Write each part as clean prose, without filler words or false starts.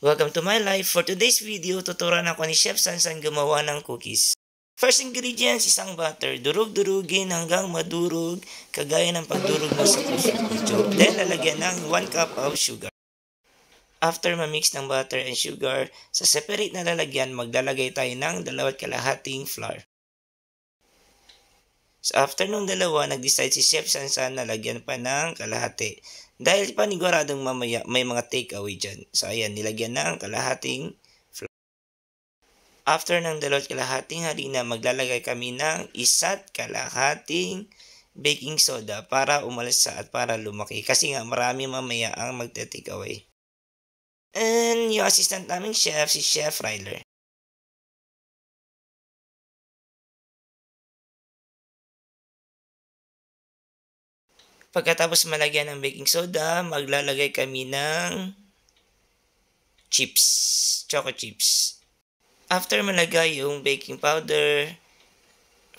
Welcome to my life. For today's video, tuturuan ako ni Chef Sansan gumawa ng cookies. First ingredients, isang butter. Durug-durugin hanggang madurog, kagaya ng pagdurog mo sa puso. Then, lalagyan ng 1 cup of sugar. After ma-mix ng butter and sugar, sa separate na lalagyan, maglalagay tayo ng 2.5 flour. So after nung dalawa, nag-decide si Chef Sansan na lagyan pa ng kalahati. Dahil paniguradong mamaya may mga takeaway dyan. So ayan, nilagyan ng kalahating flour. After ng 2.5 harina, maglalagay kami ng 1.5 baking soda para umalsa at para lumaki. Kasi nga marami mamaya ang magte-takeaway. And yung assistant naming chef, si Chef Ryler. Pagkatapos malagyan ng baking soda, maglalagay kami ng chips, choco chips. After malagay yung baking powder,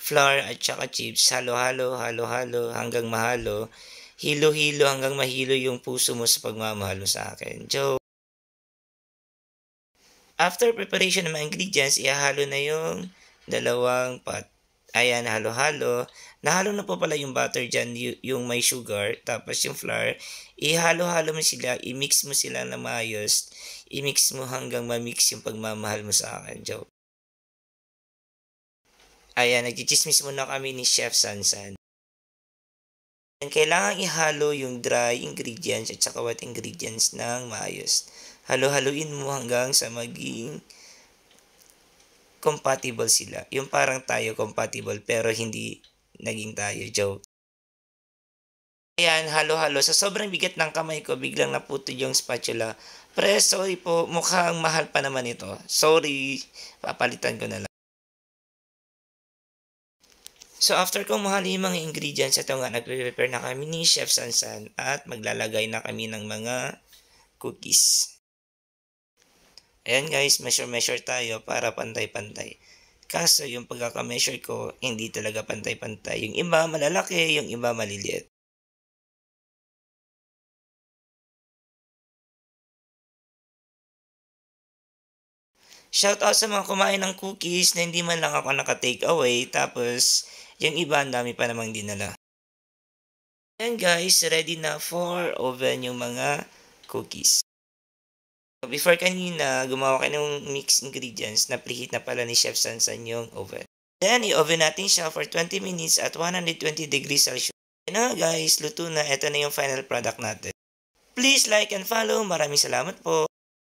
flour at saka chips, halo-halo hanggang mahalo. Hilo-hilo hanggang mahilo yung puso mo sa pagmamahal mo sa akin. Joke. After preparation ng mga ingredients, ihahalo na yung dalawang pot. Ayan, halo-halo. Nahalo na po pala yung butter dyan, yung may sugar. Tapos yung flour, ihalo-halo mo sila, i-mix mo sila na maayos. I-mix mo hanggang ma-mix yung pagmamahal mo sa akin. Joke. Ayan, nagchichismis muna kami ni Chef Sansan. And kailangan ihalo yung dry ingredients at saka wet ingredients ng maayos. Halo-haluin mo hanggang sa maging compatible sila. Yung parang tayo compatible pero hindi naging tayo. Joke. Ayan, halo-halo. Sa sobrang bigat ng kamay ko, biglang naputol yung spatula. Pre, sorry po. Mukhang mahal pa naman ito. Sorry. Papalitan ko na lang. So after kong mahalo yung mga ingredients, ito nga, nagpe-prepare na kami ni Chef Sansan at maglalagay na kami ng mga cookies. Ayan guys, measure tayo para pantay-pantay. Kaso yung pagkaka-measure ko, hindi talaga pantay-pantay. Yung iba malalaki, yung iba maliliit. Shoutout sa mga kumain ng cookies na hindi man lang ako naka-take away. Tapos, yung iba ang dami pa namang dinala. Ayan guys, ready na for oven yung mga cookies. Before kanina, gumawa kayo ng mixed ingredients na preheat na pala ni Chef Sansan yung oven. Then, i-oven natin siya for 20 minutes at 120 degrees Celsius. Yan na guys, luto na. Ito na yung final product natin. Please like and follow. Maraming salamat po.